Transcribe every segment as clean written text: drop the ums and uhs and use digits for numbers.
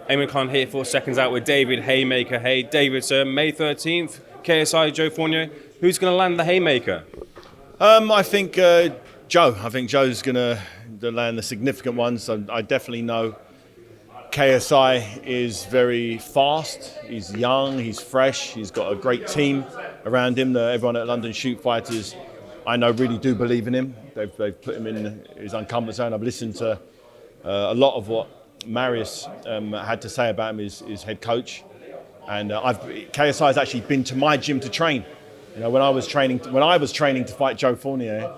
Eamon Khan here for Seconds Out with David Haymaker. Hey, David, sir, May 13th, KSI, Joe Fournier. Who's going to land the Haymaker? I think Joe. I think Joe's going to land the significant ones. So I definitely know KSI is very fast. He's young. He's fresh. He's got a great team around him. Everyone at London Shoot Fighters, I know, really do believe in him. They've put him in his uncomfort zone. I've listened to a lot of what Marius had to say about him, his head coach, and KSI has actually been to my gym to train. You know, when I was training to fight Joe Fournier,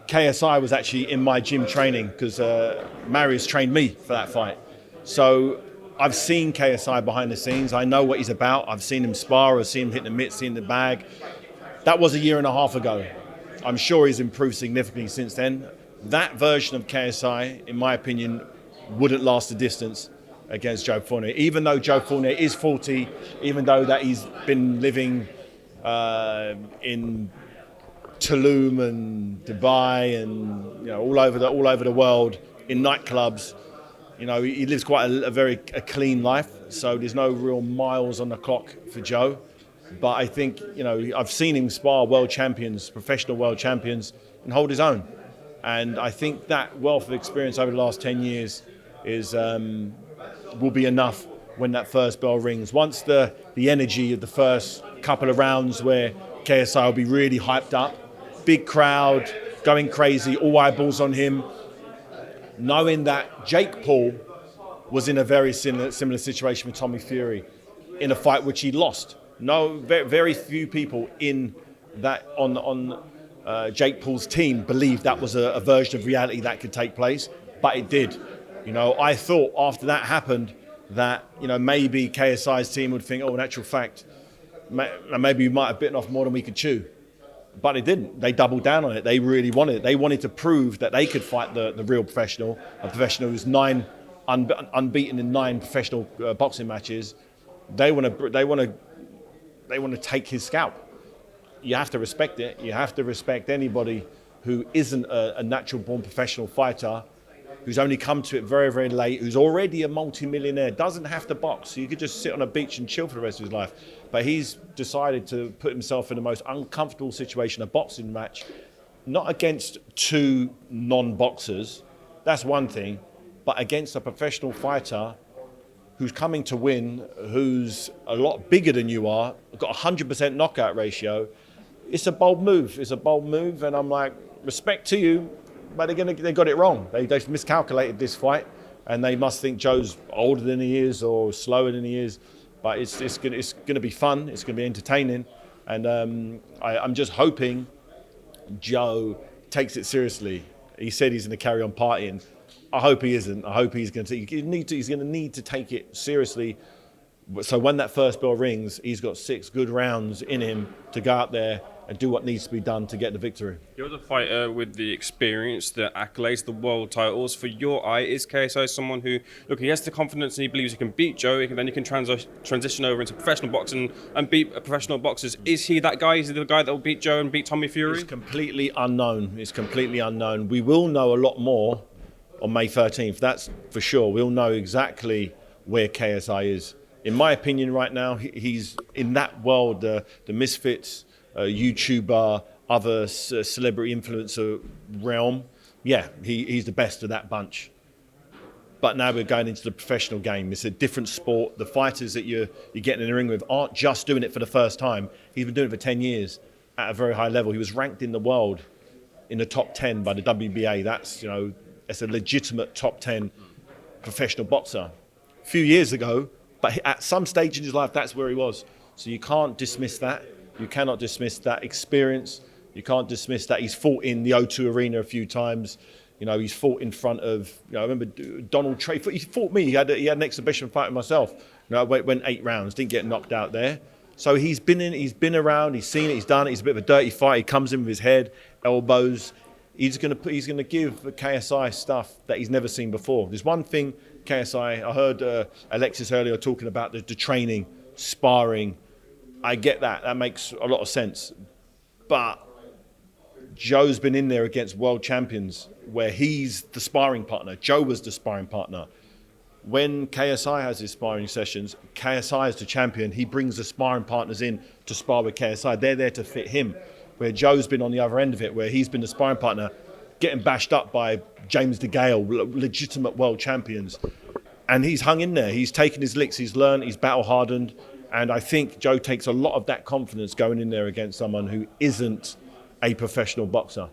KSI was actually in my gym training because Marius trained me for that fight. So I've seen KSI behind the scenes. I know what he's about. I've seen him spar. I've seen him hit the mitts, seen the bag. That was a year and a half ago. I'm sure he's improved significantly since then. That version of KSI, in my opinion, wouldn't last the distance against Joe Fournier. Even though Joe Fournier is 40, even though that he's been living in Tulum and Dubai and all over the world in nightclubs, he lives quite a very clean life. So there's no real miles on the clock for Joe. But I think I've seen him spar world champions, professional world champions, and hold his own. And I think that wealth of experience over the last 10 years will be enough when that first bell rings. Once the energy of the first couple of rounds where KSI will be really hyped up, big crowd, going crazy, all eyeballs on him, knowing that Jake Paul was in a very similar situation with Tommy Fury in a fight which he lost. No, very few people in that on Jake Paul's team believed that was a version of reality that could take place, but it did. I thought after that happened that maybe KSI's team would think, in actual fact, maybe we might have bitten off more than we could chew, but they didn't. They doubled down on it. They really wanted it. They wanted to prove that they could fight the real professional, a professional who's unbeaten in 9 professional boxing matches. They want to take his scalp. You have to respect it. You have to respect anybody who isn't a natural-born professional fighter, who's only come to it very, very late, who's already a multi-millionaire, doesn't have to box. He could just sit on a beach and chill for the rest of his life. But he's decided to put himself in the most uncomfortable situation, a boxing match, not against 2 non-boxers, that's one thing, but against a professional fighter who's coming to win, who's a lot bigger than you are, got a 100% knockout ratio. It's a bold move. And I'm like, respect to you, but they got it wrong. They miscalculated this fight, and they must think Joe's older than he is or slower than he is. But it's going to be fun. It's going to be entertaining, and I'm just hoping Joe takes it seriously. He said he's going to carry on partying. I hope he isn't. I hope he's going to. He's going to need to take it seriously. So when that first bell rings, he's got 6 good rounds in him to go out there and do what needs to be done to get the victory. You're the fighter with the experience, the accolades, the world titles. For your eye, is KSI someone who, look, he has the confidence and he believes he can beat Joe, then he can transition over into professional boxing and beat professional boxers. Is he that guy? Is he the guy that will beat Joe and beat Tommy Fury? It's completely unknown. We will know a lot more on May 13th, that's for sure. We'll know exactly where KSI is. In my opinion right now, he's in that world, the misfits, YouTuber, other celebrity influencer realm. Yeah, he's the best of that bunch. But now we're going into the professional game. It's a different sport. The fighters that you're getting in the ring with aren't just doing it for the first time. He's been doing it for 10 years at a very high level. He was ranked in the world in the top 10 by the WBA. That's a legitimate top 10 professional boxer. A few years ago, but at some stage in his life, that's where he was. So you can't dismiss that. You cannot dismiss that experience. You can't dismiss that he's fought in the O2 Arena a few times. He's fought in front of, I remember Donald Trey. He fought me. He had an exhibition fight with myself. I went 8 rounds, didn't get knocked out there. So he's been around, he's seen it, he's done it. He's a bit of a dirty fight. He comes in with his head, elbows. He's going to give KSI stuff that he's never seen before. There's one thing KSI, I heard Alexis earlier talking about the training, sparring. I get that. That makes a lot of sense. But Joe's been in there against world champions where he's the sparring partner. Joe was the sparring partner. when KSI has his sparring sessions, KSI is the champion. He brings the sparring partners in to spar with KSI. They're there to fit him. Where Joe's been on the other end of it, where he's been the sparring partner, getting bashed up by James DeGale, legitimate world champions. And he's hung in there. He's taken his licks. He's learned. He's battle hardened. And I think Joe takes a lot of that confidence going in there against someone who isn't a professional boxer.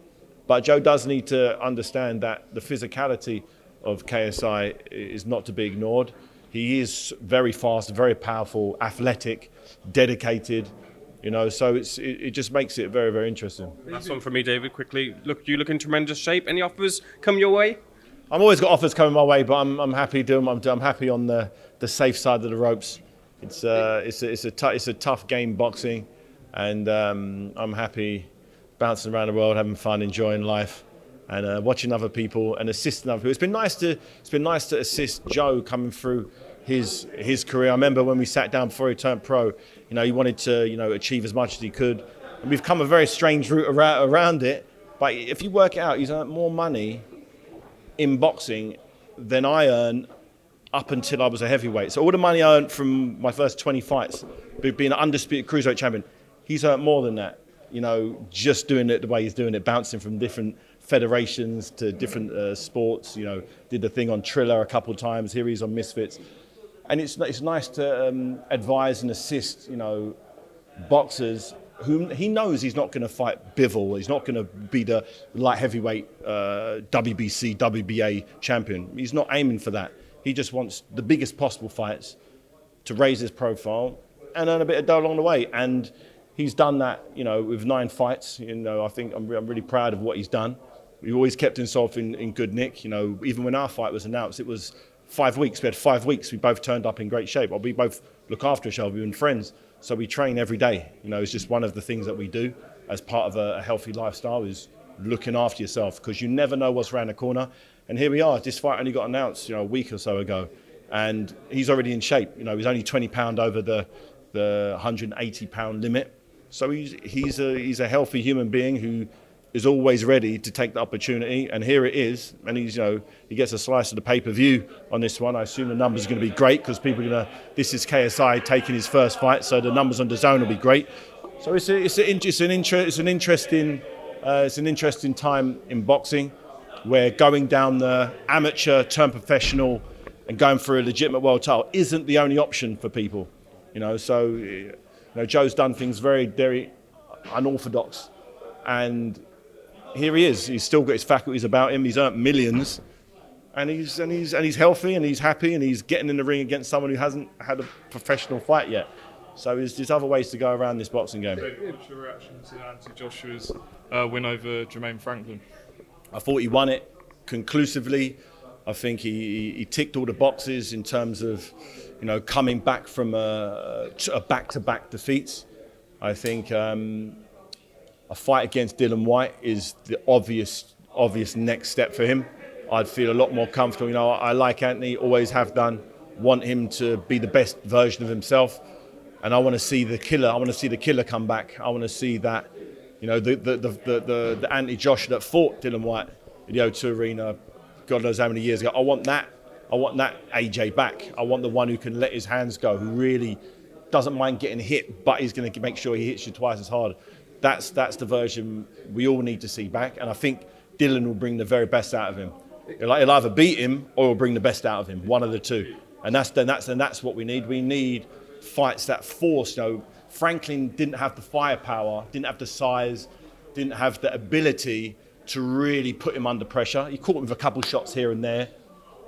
But Joe does need to understand that the physicality of KSI is not to be ignored. He is very fast, very powerful, athletic, dedicated, so it just makes it very, very interesting. Last one from me, David, quickly. You look in tremendous shape. Any offers come your way? I've always got offers coming my way, but I'm happy doing. I'm happy on the safe side of the ropes. It's a tough game, boxing, and I'm happy bouncing around the world, having fun, enjoying life, and watching other people and assisting other people. It's been nice to assist Joe coming through his career. I remember when we sat down before he turned pro. He wanted to achieve as much as he could, and we've come a very strange route around it. But if you work it out, he's earned more money in boxing than I earned up until I was a heavyweight. So all the money I earned from my first 20 fights, being an undisputed cruiserweight champion, he's earned more than that. Just doing it the way he's doing it, bouncing from different federations to different sports. Did the thing on Triller a couple of times. Here he's on Misfits. And it's nice to advise and assist, boxers whom he knows he's not going to fight Bivol. He's not going to be the light heavyweight WBC, WBA champion. He's not aiming for that. He just wants the biggest possible fights to raise his profile and earn a bit of dough along the way. And he's done that, with 9 fights. I think I'm really proud of what he's done. He always kept himself in good nick. Even when our fight was announced, it was 5 weeks. We had 5 weeks. We both turned up in great shape. We both look after each other. We've been friends. So we train every day. It's just one of the things that we do as part of a healthy lifestyle is looking after yourself, because you never know what's around the corner. And here we are. This fight only got announced, a week or so ago. And he's already in shape. He's only 20 pound over the 180 pound limit. So he's a healthy human being who is always ready to take the opportunity, and here it is. And he's he gets a slice of the pay-per-view on this one. I assume the numbers are going to be great because people are going to. This is KSI taking his first fight, so the numbers on DAZN will be great. So it's an interesting time in boxing, where going down the amateur turn professional and going for a legitimate world title isn't the only option for people. Joe's done things very, very unorthodox, and here he is. He's still got his faculties about him. He's earned millions, and he's healthy, and he's happy, and he's getting in the ring against someone who hasn't had a professional fight yet. So there's other ways to go around this boxing game. What's your reaction to Anthony Joshua's win over Jermaine Franklin? I thought he won it conclusively. I think he ticked all the boxes in terms of, coming back from a back-to-back defeats. I think a fight against DILLIAN is the obvious next step for him. I'd feel a lot more comfortable. I like Anthony, always have done. Want him to be the best version of himself, and I want to see the killer. I want to see the killer come back. I want to see that, the Anthony Joshua that fought DILLIAN Whyte in the O2 Arena, God knows how many years ago. I want that AJ back. I want the one who can let his hands go, who really doesn't mind getting hit, but he's going to make sure he hits you twice as hard. That's the version we all need to see back, and I think Dillian will bring the very best out of him. He'll either beat him or he'll bring the best out of him, one of the two. And that's what we need. We need fights that force. Franklin didn't have the firepower, didn't have the size, didn't have the ability to really put him under pressure. He caught him with a couple shots here and there,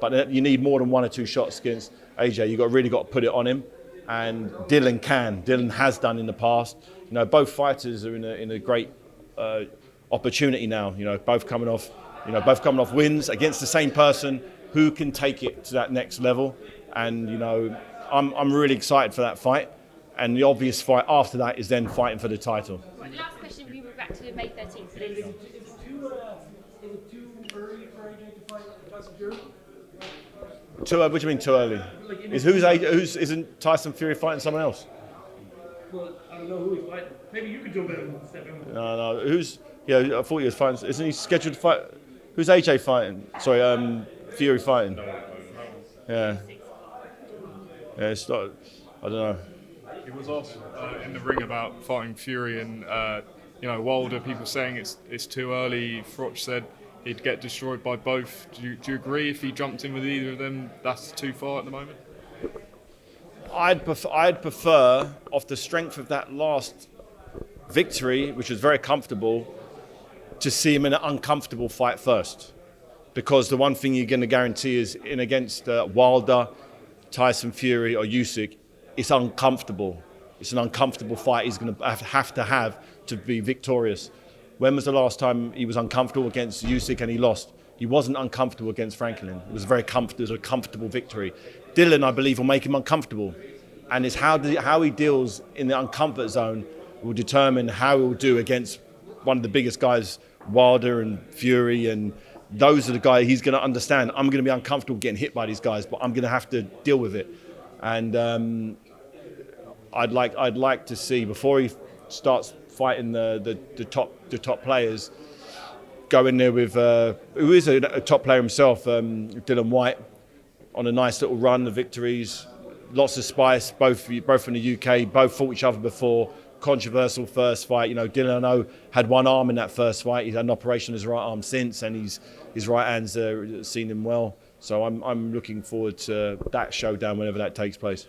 but you need more than 1 or 2 shots against AJ. You've really got to put it on him, and Dillian can. Dillian has done in the past. Both fighters are in a great opportunity now. Both coming off wins against the same person who can take it to that next level. And I'm really excited for that fight. And the obvious fight after that is then fighting for the title. Last question, we were back to May 13th, please. Is it too early for AJ to fight Tyson Fury? What do you mean too early? Isn't Tyson Fury fighting someone else? Well, I don't know who he's fighting. Maybe you could jump in and step in. No. I thought he was fighting. Isn't he scheduled to fight? Who's AJ fighting? Sorry, Fury fighting. Yeah. Yeah, it's not. I don't know. He was asked in the ring about fighting Fury and Wilder. People saying it's too early. Froch said he'd get destroyed by both. Do you agree if he jumped in with either of them, that's too far at the moment? I'd prefer, off the strength of that last victory, which was very comfortable, to see him in an uncomfortable fight first. Because the one thing you're going to guarantee is in against Wilder, Tyson Fury or Usyk, it's uncomfortable. It's an uncomfortable fight he's going to have to be victorious. When was the last time he was uncomfortable against Usyk and he lost? He wasn't uncomfortable against Franklin. It was a comfortable victory. Dillon, I believe, will make him uncomfortable. And it's how he deals in the uncomfort zone will determine how he will do against one of the biggest guys, Wilder and Fury, and those are the guys he's going to understand. I'm going to be uncomfortable getting hit by these guys, but I'm going to have to deal with it. And I'd like to see, before he starts fighting the top players, go in there with who is a top player himself, Dillian Whyte, on a nice little run of victories, lots of spice, both from the UK, both fought each other before. Controversial first fight. Dillian, I know, had one arm in that first fight. He's had an operation on his right arm since, and his right hand's seen him well. So I'm looking forward to that showdown whenever that takes place.